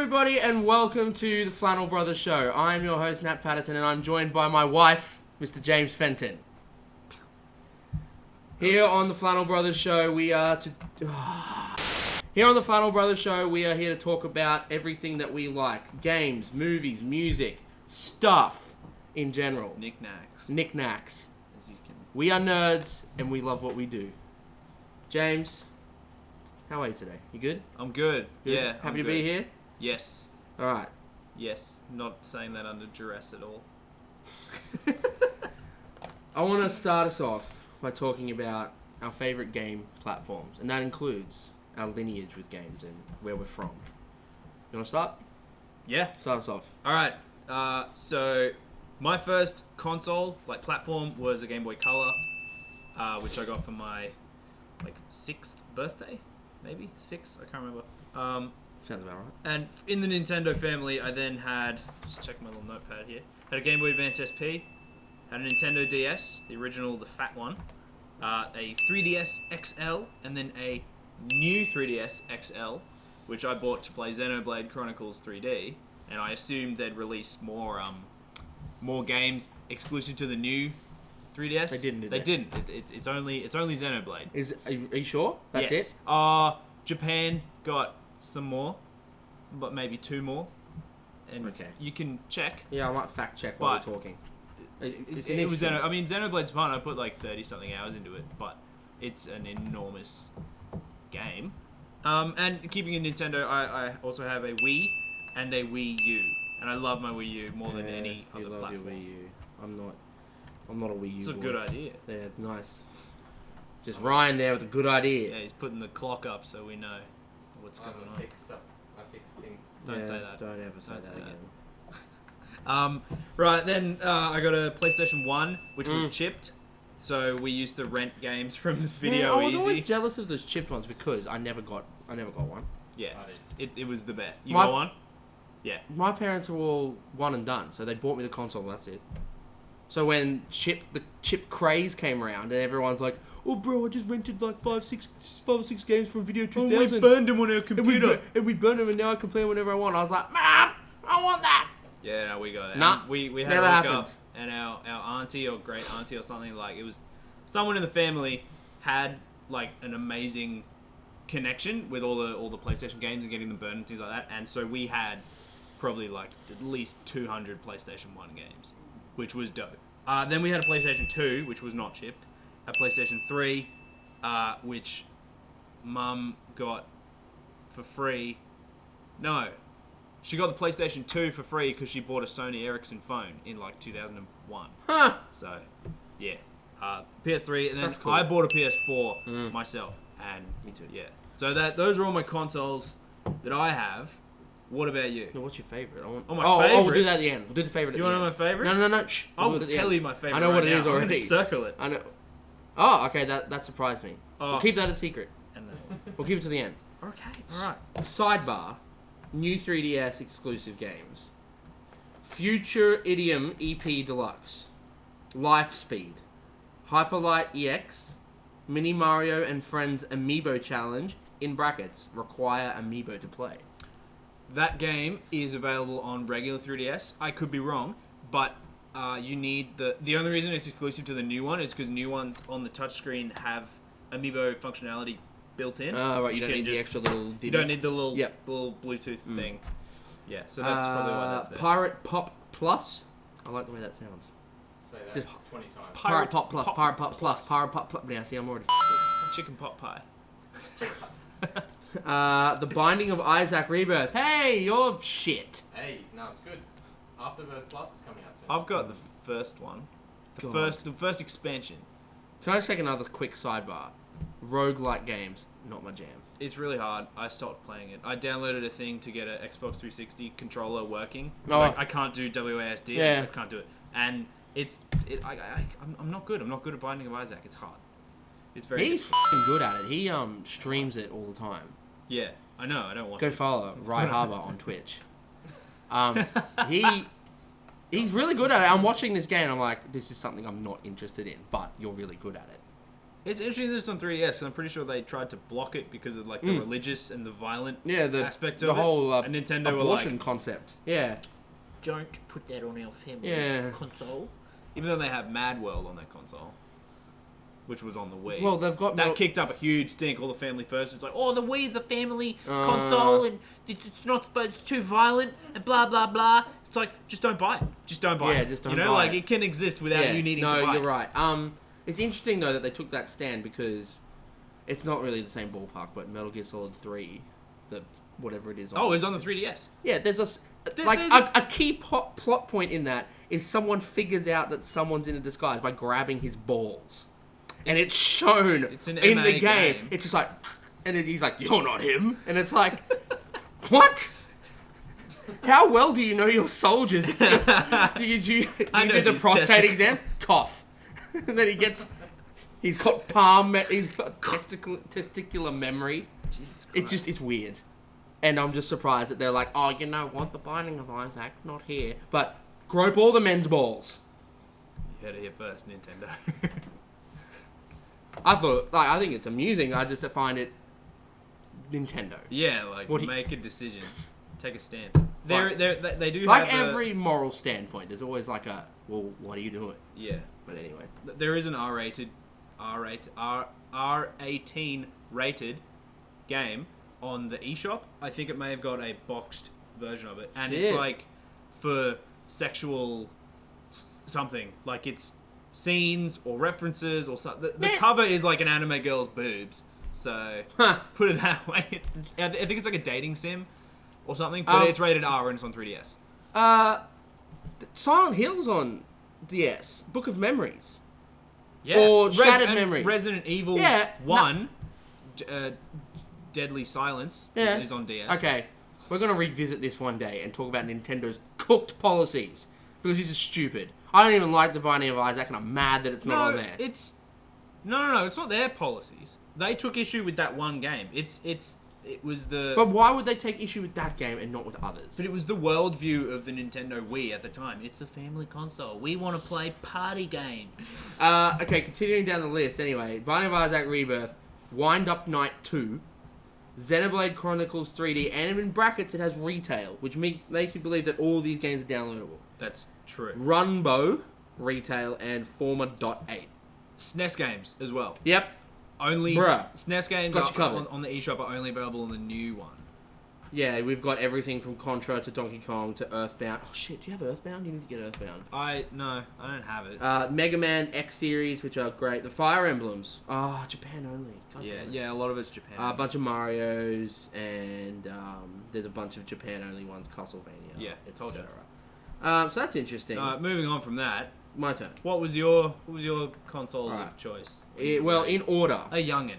everybody, and welcome to the Flannel Brothers Show. I'm your host, Nat Patterson, and I'm joined by my wife, Mr. James Fenton. Here on the Flannel Brothers Show, we are here to talk about everything that we like. Games, movies, music, stuff in general. Knickknacks. We are nerds, and we love what we do. James, how are you today? You good? I'm good. Yeah. Happy to be here? Yes. Alright. Yes. Not saying that under duress at all. I want to start us off by talking about our favourite game platforms, and that includes our lineage with games and where we're from. You want to start? Yeah. Start us off. Alright. So, my first console, platform, was a Game Boy Color, which I got for my, 6th birthday? Maybe? 6? I can't remember. Sounds about right. And in the Nintendo family, I then had, just check my little notepad here, had a Game Boy Advance SP, had a Nintendo DS, the original, the fat one, a 3DS XL, and then a new 3DS XL, which I bought to play Xenoblade Chronicles 3D, and I assumed they'd release more games exclusive to the new 3DS. They didn't. They didn't. It's only Xenoblade. Are you sure? That's yes. it? Japan got some more, but maybe 2 more. And okay. You can check. Yeah, I might fact check while we're talking. It was Xenoblade's fun. I put 30-something hours into it, but it's an enormous game. And keeping in Nintendo, I also have a Wii and a Wii U, and I love my Wii U more than any other platform. Your Wii U. I'm not a Wii U. It's a boy. good idea. Yeah, nice. Just Ryan there with a good idea. Yeah, he's putting the clock up so we know what's going on. I fix things. Don't say that. Don't ever say that again. Right, then I got a PlayStation 1, which was chipped. So we used to rent games from Video I was Easy. always jealous of those chipped ones because I never got one. Yeah, it was the best. You My- got one? Yeah. My parents were all one and done, so they bought me the console and that's it. So when the chip craze came around and everyone's like, "Oh, bro, I just rented 5 or 6 games from Video 2000. we burned them on our computer. And we burned them, and now I can play whenever I want." I was like, "Mom, I want that." Yeah, no, we got that. Nah, we had never to look happened. up, and our auntie or great auntie or something, it was someone in the family had an amazing connection with all the PlayStation games and getting them burned and things like that. And so we had probably at least 200 PlayStation 1 games, which was dope. Then we had a PlayStation 2, which was not chipped. A PlayStation 3, which Mum got for free. No, she got the PlayStation 2 for free because she bought a Sony Ericsson phone in 2001. Huh. So, yeah. PS3, and then That's cool. I bought a PS4 myself. And Me too. Yeah. So those are all my consoles that I have. What about you? No, what's your favorite? my Oh, favorite? we'll do that at the end. We'll do the favorite. You want to know my favorite? No. Shh. I We'll will do it at the tell end. you my favorite. I know what it is now. already. I'm going to circle it. I know. Oh, okay. That surprised me. Oh. We'll keep that a secret. And then, We'll keep it to the end. okay. All right. Sidebar. New 3DS exclusive games. Future Idiom EP Deluxe. Life Speed. Hyperlight EX. Mini Mario and Friends Amiibo Challenge. In brackets. Require Amiibo to play. That game is available on regular 3DS. I could be wrong, but you need the only reason it's exclusive to the new one is because new ones on the touchscreen have Amiibo functionality built in. Right. You don't need the extra little. You don't need the little Yep. little Bluetooth thing. Yeah, so that's probably why that's there. Pirate Pop Plus. I like the way that sounds. Say that Just 20 times. Pirate Pop Plus. Pirate Pop Plus. Pirate Pop Plus. Yeah, see, I'm already. Chicken pot pie. The Binding of Isaac Rebirth. Hey, you're shit. Hey, no, it's good. Afterbirth Plus is coming out soon. I've got the first one. The first expansion. Can I just take another quick sidebar? Roguelike games, not my jam. It's really hard. I stopped playing it. I downloaded a thing to get an Xbox 360 controller working. I can't do WASD. Yeah. I can't do it. And I'm not good. I'm not good at Binding of Isaac. It's hard. It's very He's difficult. f***ing good at it. He streams it all the time. Yeah, I know. I don't watch Go it. follow Rye Harbour on Twitch. He's really good at it. I'm watching this game and I'm like, this is something I'm not interested in, but you're really good at it. It's interesting that it's on 3DS, and I'm pretty sure they tried to block it because of like the religious and the violent the aspect of the it. whole And Nintendo were abortion like, concept. Yeah. Don't put that on our family Yeah. console. even though they have Mad World on their console, which was on the Wii. Well, they've got that kicked up a huge stink. All the family first was like, Oh, the Wii is a family console, and it's not supposed. It's too violent, and blah blah blah. it's like, just don't buy it. Just don't buy it. Yeah, just don't You know, buy like it. it can exist without you needing to buy No, it. you're right. It's interesting though that they took that stand because it's not really the same ballpark, but Metal Gear Solid 3, the whatever it is. Oh, it's on the 3DS. Yeah, there's there's a key plot point in that is someone figures out that someone's in a disguise by grabbing his balls, and it's shown It's an in MA the game. game. It's just like, and then he's like, "You're not him," and it's like, what? How well do you know your soldiers? Do you I know did the his prostate testicles. exam? Cough. And then he's got testicular memory. Jesus Christ. It's weird. And I'm just surprised that they're like, oh, you know what, the Binding of Isaac, not here. But grope all the men's balls. You heard it here first, Nintendo. I think it's amusing. I just find it Nintendo. Yeah, like, What do you- make a decision. Take a stance. They do Like have every moral standpoint, there's always like a, well, what are you doing? Yeah. But anyway. There is an R18 rated game on the eShop. I think it may have got a boxed version of it. And it's Shit. like for sexual something. Like it's scenes or references or something. The Man. cover is like an anime girl's boobs. So Huh. put it that way. I think it's like a dating sim or something. But it's rated R and it's on 3DS. Silent Hill's on DS. Book of Memories. Yeah. Or Shattered and Memories. Resident Evil Yeah, 1, Deadly Silence, Yeah. is on DS. Okay, we're going to revisit this one day and talk about Nintendo's cooked policies. Because this is stupid. I don't even like the Binding of Isaac, and I'm mad that it's not on there. It's... No, it's not their policies. They took issue with that one game. It was the... But why would they take issue with that game and not with others? But it was the worldview of the Nintendo Wii at the time. It's It's a family console. We want to play party games. Okay, continuing down the list anyway. Binding of Isaac Rebirth, Wind Up Night 2, Xenoblade Chronicles 3D, and in brackets it has retail, which makes me believe that all these games are downloadable. That's true. Runbow, retail, and Forma.8. SNES games as well. Yep. Only Bruh. SNES games Got you covered. on the eShop are only available on the new one. Yeah, we've got everything from Contra to Donkey Kong to Earthbound. Oh shit, do you have Earthbound? You need to get Earthbound. No, I don't have it. Mega Man X series, which are great. The Fire Emblems. Japan only. God Yeah, damn it. yeah, a lot of it's Japan. A bunch of Marios, and there's a bunch of Japan only ones, Castlevania. Yeah, told you. So that's interesting. Moving on from that, My turn. what was your consoles Alright. of choice? Well, in order. A youngin,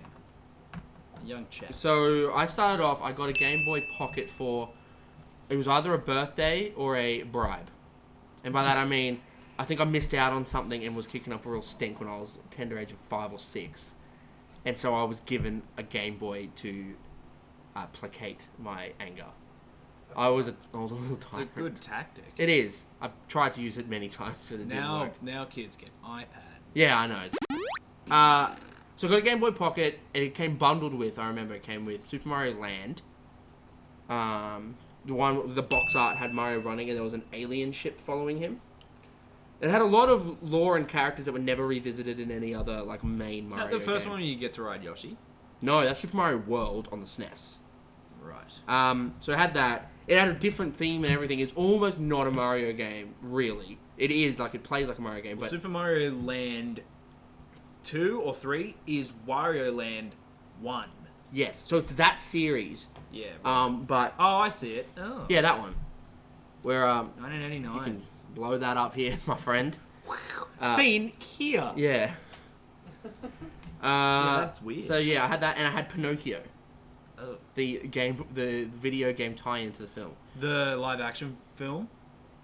a young chap. So I started off. I got a Game Boy Pocket for. It was either a birthday or a bribe, and by that I mean I think I missed out on something and was kicking up a real stink when I was tender age of 5 or 6, and so I was given a Game Boy to placate my anger. I was a little It's a tyrant. good tactic. It is. I've tried to use it many times, but it didn't work. Now kids get iPad. Yeah, I know. So I got a Game Boy Pocket, and it came bundled with. I remember it came with Super Mario Land. The one with the box art had Mario running, and there was an alien ship following him. It had a lot of lore and characters that were never revisited in any other like main Is Mario that the first game. one you get to ride Yoshi? No, that's Super Mario World on the SNES. Right. So it had that. It had a different theme and everything. It's almost not a Mario game, really. It is like it plays like a Mario game, Well, but Super Mario Land 2 or 3 is Wario Land 1. yes. So it's that series. Yeah. Right. But Oh, I see it. Oh. yeah, that one. Where you 1989. can blow that up here, my friend. Scene here. Yeah. That's weird. So yeah, I had that, and I had Pinocchio, Oh. the video game tie-in to the film. The live action film.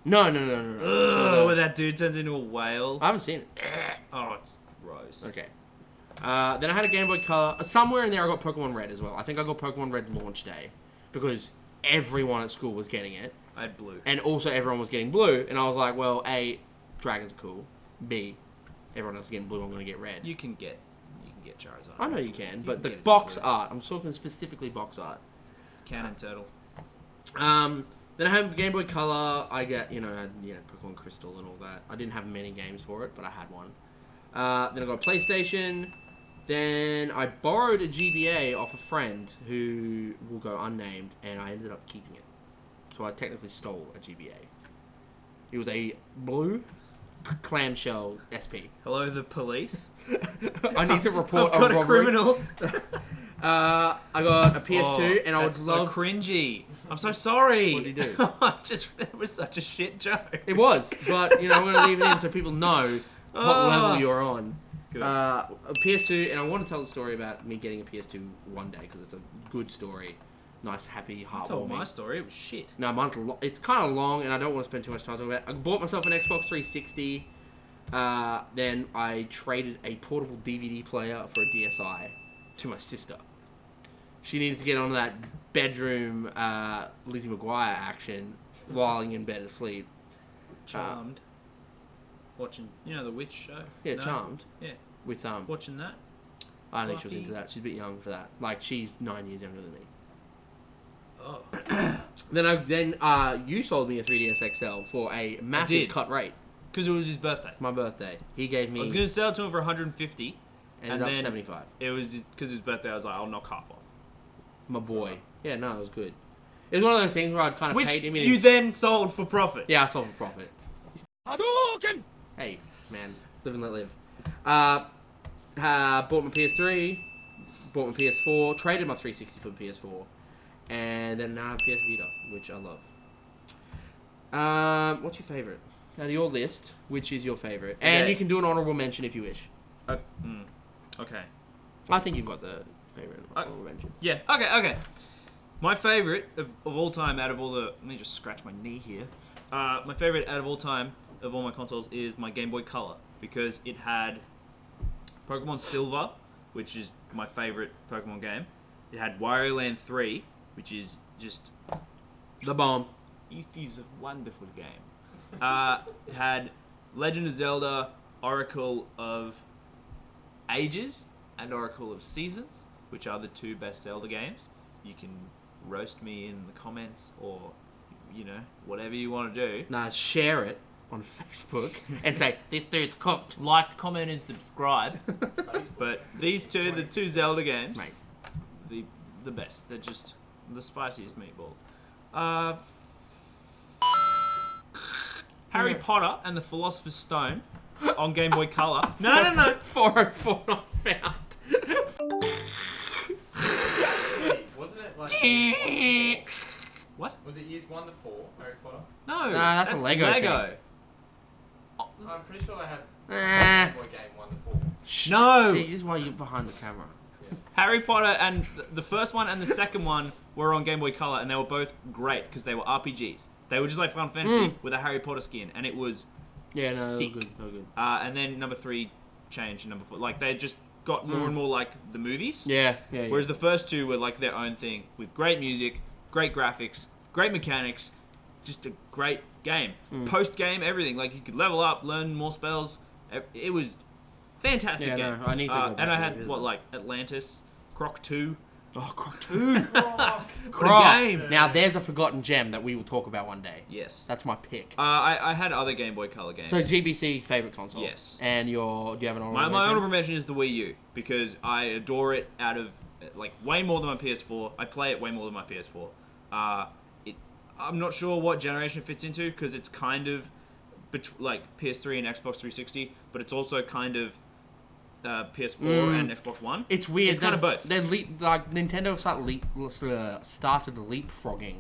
No. Ugh, So where that dude turns into a whale. I haven't seen it. Oh, it's gross. Okay. Then I had a Game Boy Color. Somewhere in there, I got Pokemon Red as well. I think I got Pokemon Red launch day because everyone at school was getting it, I had blue. and also everyone was getting blue. And I was like, well, A, dragons are cool. B, everyone else is getting blue. I'm gonna get red. You can get get Charizard. I know you can, but can the get it box into it. art. I'm talking specifically box art. Cannon Turtle. Then I have Game Boy Color. I get, Pokemon Crystal and all that. I didn't have many games for it, but I had one. Then I got a PlayStation. Then I borrowed a GBA off a friend who will go unnamed, and I ended up keeping it. So I technically stole a GBA. It was a blue clamshell SP. Hello, the police. I need to report I've got a robbery. criminal. I got a PS2, and I would that's love. so cringy. I'm so sorry. What did he do? It was such a shit joke. It was, but I'm going to leave it in so people know what level you're on. Good. A PS2, and I want to tell the story about me getting a PS2 one day because it's a good story, nice, happy, I told my heartwarming. story. It was shit. No, mine's it's kind of long, and I don't want to spend too much time talking about it. I bought myself an Xbox 360. Then I traded a portable DVD player for a DSi to my sister. She needed to get on that bedroom Lizzie McGuire action, lying in bed asleep. Charmed. Watching, the witch show. Yeah, No? Charmed. Yeah. With Watching that. I don't think she was Buffy. into that. She's a bit young for that. Like, she's 9 years younger than me. Oh. Then you sold me a 3DS XL for a massive did. cut rate. Because it was his birthday. My birthday. He gave me. I was going to sell it to him for 150. ended up then 75. It was because his birthday. I was like, I'll knock half off. My boy. Yeah, no, it was good. It was one of those things where I'd kind of Which paid him in. you then sold for profit. Yeah, I sold for profit. Hadouken! Hey, man, live and let live. Bought my PS3, bought my PS4, traded my 360 for the PS4, and then now I have PS Vita, which I love. What's your favorite? Out of your list, which is your favorite? And Okay. you can do an honorable mention if you wish. Okay. I think you've got the favorite honorable mention. Yeah. Okay. My favorite of all time out of all the... Let me just scratch my knee here. My favorite out of all time of all my consoles is my Game Boy Color because it had Pokemon Silver, which is my favorite Pokemon game. It had Wario Land 3, which is just... The bomb. It is a wonderful game. It had Legend of Zelda, Oracle of Ages, and Oracle of Seasons, which are the two best Zelda games. You can roast me in the comments or, whatever you want to do. Nah, share it on Facebook and say, this dude's cooked. Like, comment, and subscribe. But these two, the two Zelda games, Mate. the best. They're just the spiciest meatballs. Harry Potter and the Philosopher's Stone on Game Boy Color. No. 404 not found. Wait, wasn't it like years 1 to 4? What? Was it years 1 to 4, Harry Potter? No, Nah, that's a Lego thing. I'm pretty sure they had Eh. Game Boy game 1 to 4. No. See, this is why you're behind the camera. Harry Potter and the first one and the second one were on Game Boy Color, and they were both great because they were RPGs. They were just like Final Fantasy with a Harry Potter skin, and it was Yeah, no, sick. good. And then number 3 changed to number 4. Like they just got more and more like the movies. Yeah. Whereas the first two were like their own thing with great music, great graphics, great mechanics, just a great game. Post game, everything. Like you could level up, learn more spells. It was fantastic Yeah, game. no, I need to go back and I and had revisit what that. like Atlantis, Croc 2. Oh, Croc 2. What Croc. a game! Now, there's a forgotten gem that we will talk about one day. Yes. That's my pick. I had other Game Boy Color games. So, GBC favorite console? Yes. And do you have an honorable My mention? honorable mention is the Wii U because I adore it out of like way more than my PS4. I play it way more than my PS4. I'm not sure what generation it fits into because it's kind of like PS3 and Xbox 360, but it's also kind of PS4 and Xbox One. It's weird. It's kind of both. Nintendo started leapfrogging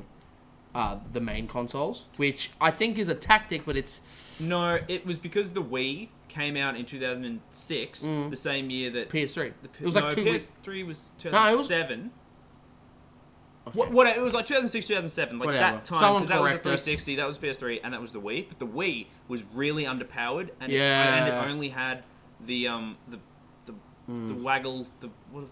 the main consoles, which I think is a tactic, but it's... No, it was because the Wii came out in 2006, the same year that PS3. It was like 2 weeks. PS3 was No, it was- 2007. Okay. What it was like 2006, 2007, like Whatever. that time, Someone because that was the correct us. 360, that was PS3, and that was the Wii. But the Wii was really underpowered, and Yeah. it only had the waggle,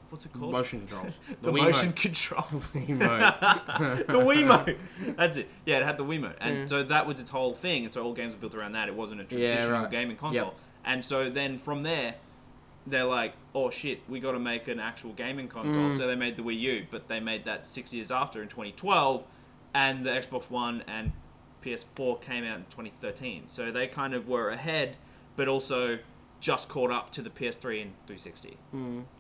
what's it called? Motion controls. the Wiimote. motion controls. Wiimote. The Wiimote. That's it. Yeah, it had the Wiimote, and so that was its whole thing. And so all games were built around that. It wasn't a traditional right. gaming console. Yep. And so then from there, they're like, oh shit, we got to make an actual gaming console. So they made the Wii U, but they made that 6 years after in 2012, and the Xbox One and PS4 came out in 2013. So they kind of were ahead, but also just caught up to the PS3 and 360.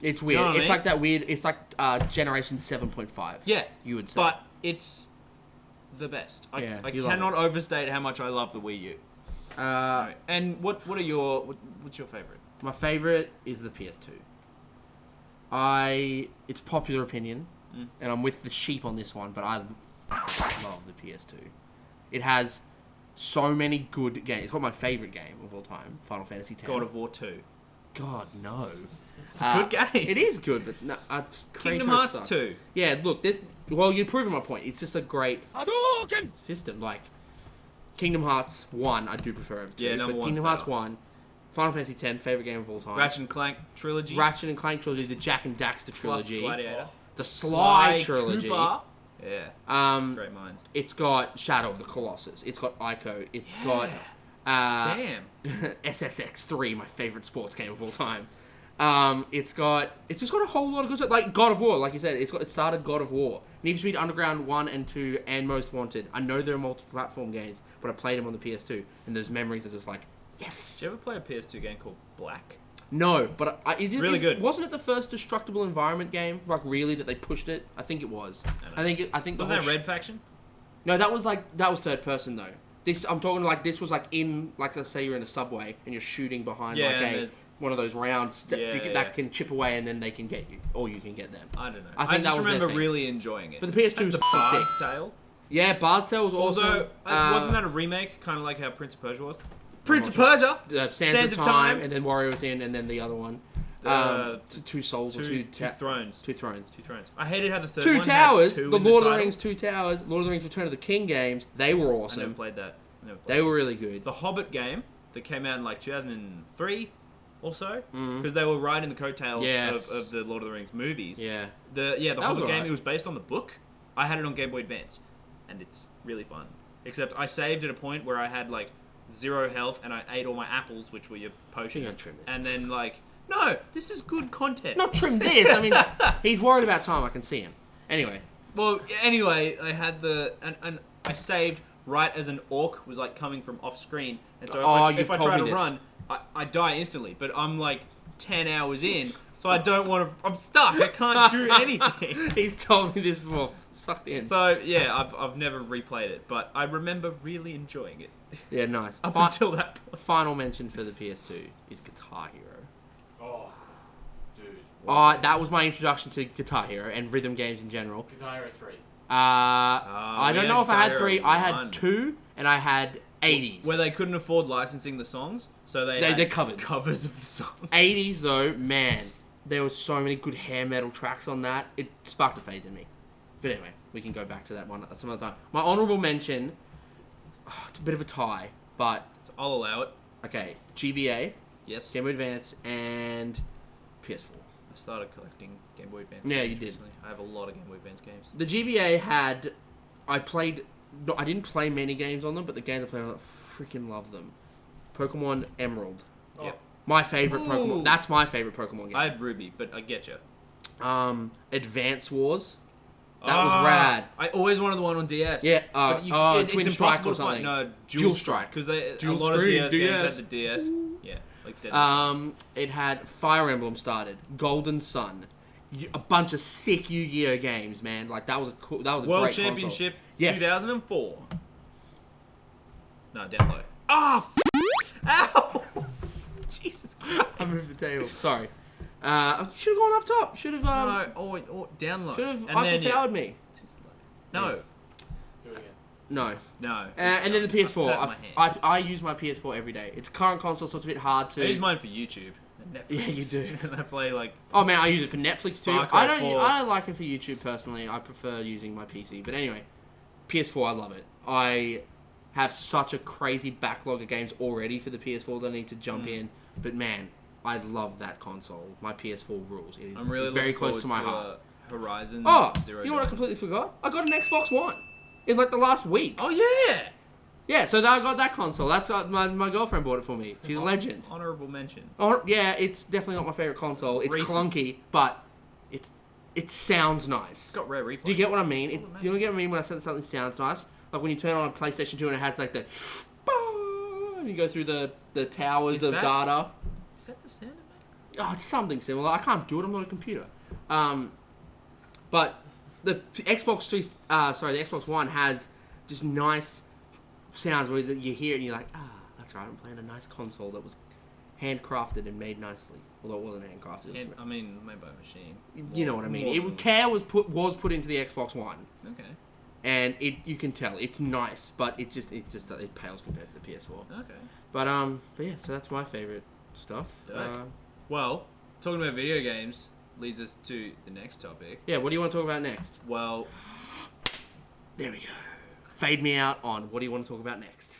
It's weird. know what I It's mean? like that weird. It's like generation 7.5. Yeah, you would say. but it's the best. I you love cannot overstate how much I love the Wii U. Uh, And what's your favorite? my favorite is the PS2. It's popular opinion, and I'm with the sheep on this one, but I love the PS2. It has so many good games. It's got my favorite game of all time, Final Fantasy X. God of War 2. God, no. It's a good game. It is good, but no, Kingdom Kratos Hearts sucks. 2. Yeah, look, well, you're proving my point. It's just a great Hadouken! system. Like, Kingdom Hearts 1, I do prefer over 2. Yeah, number but one's Kingdom Hearts better. 1, Final Fantasy X, favorite game of all time. Ratchet and Clank trilogy. Ratchet and Clank trilogy, the Jack and Daxter plus trilogy, Gladiator. the Sly trilogy. Cooper. Yeah. Great minds. It's got Shadow of the Colossus. It's got Ico. It's got Damn. SSX3, my favorite sports game of all time. It's just got a whole lot of good stuff. Like God of War, like you said, it started God of War. Need for Speed Underground 1 and 2 and Most Wanted. I know they're multi-platform games, but I played them on the PS2, and those memories are just like, yes. Did you ever play a PS2 game called Black? No, but Really good. Wasn't it the first Destructible Environment game? Like really, that they pushed it? I think it was. I think the Wasn't whole that Red Faction? No, that was third person though. I'm talking like this was like in, like, let's say you're in a subway and you're shooting behind Yeah, like and a there's- one of those rounds Yeah. that can chip away and then they can get you, or you can get them. I don't know. I think just that was their remember thing. really enjoying it. But the PS2 was the fucking Bard's sick. Tale. Yeah, Bard's Tale was awesome. Although, wasn't that a remake? Kind of like how Prince of Persia was? Prince of Persia! Sands of Time, and then Warrior Within, and then the other one. Two Souls or Two Thrones. Two Thrones. Two Thrones. I hated how the third Two one Towers. had two The in Lord of the title. Rings Two Towers. Lord of the Rings Return of the King games. They were I never awesome. played that. They were really good. The Hobbit game that came out in like 2003 or so, Mm. because they were riding the coattails Yes. of the Lord of the Rings movies. Yeah. The was Hobbit game. alright. It was based on the book. I had it on Game Boy Advance, and it's really fun. Except I saved at a point where I had like 0 health, and I ate all my apples, which were your potions. You're gonna trim this. And then like, no, this is good content. Not trim this. I mean, he's worried about time. I can see him. Anyway. Well, anyway, I had and I saved right as an orc was like coming from off screen, and so if I told try me to this. run, I die instantly. But I'm like 10 hours in, so I don't want to. I'm stuck. I can't do anything. He's told me this before. Sucked in. So yeah, I've never replayed it, but I remember really enjoying it Yeah, nice. up until that point. Final mention for the PS2 is Guitar Hero. Oh, dude. That was my introduction to Guitar Hero and rhythm games in general. Guitar Hero 3. I we don't had know if I had Guitar 3. Hero I had 1. 2, and I had 80s. Where they couldn't afford licensing the songs, so they had They're covered. covers of the songs. 80s though, man, there was so many good hair metal tracks on that. It sparked a phase in me. But anyway, we can go back to that one at some other time. My honorable mention, it's a bit of a tie, but So I'll allow it. okay, GBA, Yes. Game Boy Advance, and PS4. I started collecting Game Boy Advance. Yeah, games you did. recently. I have a lot of Game Boy Advance games. The GBA had, I didn't play many games on them, but the games I played on them, I freaking love them. Pokemon Emerald. Yep. My favorite Ooh. Pokemon. That's my favorite Pokemon game. I had Ruby, but I get you. Advance Wars. That was rad. I always wanted the one on DS. Yeah, but Twin it's Strike impossible or to find. something. No, Dual Dual Strike. Strike. Because a Dual lot of screen, DS games DS. had the DS. Yeah, like Dead It had Fire Emblem started, Golden Sun, a bunch of sick Yu-Gi-Oh games, man. Like that was a World great Championship console. Yes. 2004. No, down low. Ah! Ow! Jesus Christ. I moved the table. Sorry. I should have gone up top. Should have. No, or down low. Should have And Eiffel then, Towered me. Too slow. No. Do it again. No. No. And then the PS4. hurt my hand. I use my PS4 every day. It's a current console, so it's a bit hard to. I use mine for YouTube and Netflix. Yeah, you do. And I play like. Oh man, I use it for Netflix too. Far Cry I don't 4. like it for YouTube personally. I prefer using my PC. But anyway, PS4, I love it. I have such a crazy backlog of games already for the PS4 that I need to jump in. But man, I love that console. My PS4 rules. It is I'm really very looking close to my forward heart. Horizon Oh, Zero you know what I Dawn. completely forgot? I got an Xbox One in like the last week. Oh yeah. Yeah, so I got that console. That's my girlfriend bought it for me. She's a legend. Honorable mention. Oh yeah, it's definitely not my favorite console. It's Recent. clunky, but it sounds nice. It's got rare replay. Do you get what I mean? That's all that Do you get what I mean when I said something sounds nice? Like when you turn on a PlayStation 2 and it has like the and you go through the towers of data. Is that the sound it makes? Oh, it's something similar. I can't do it. I'm not a computer. But the Xbox the Xbox One has just nice sounds where you hear it and you're like, that's right. I'm playing a nice console that was handcrafted and made nicely. Although it wasn't handcrafted. Made by a machine. You know what I mean? Care was put into the Xbox One. Okay. And you can tell it's nice, but it pales compared to the PS4. Okay. But yeah, so that's my favorite stuff. Well, talking about video games leads us to the next topic. Yeah, what do you want to talk about next? Well, There we go. Fade me out on what do you want to talk about next?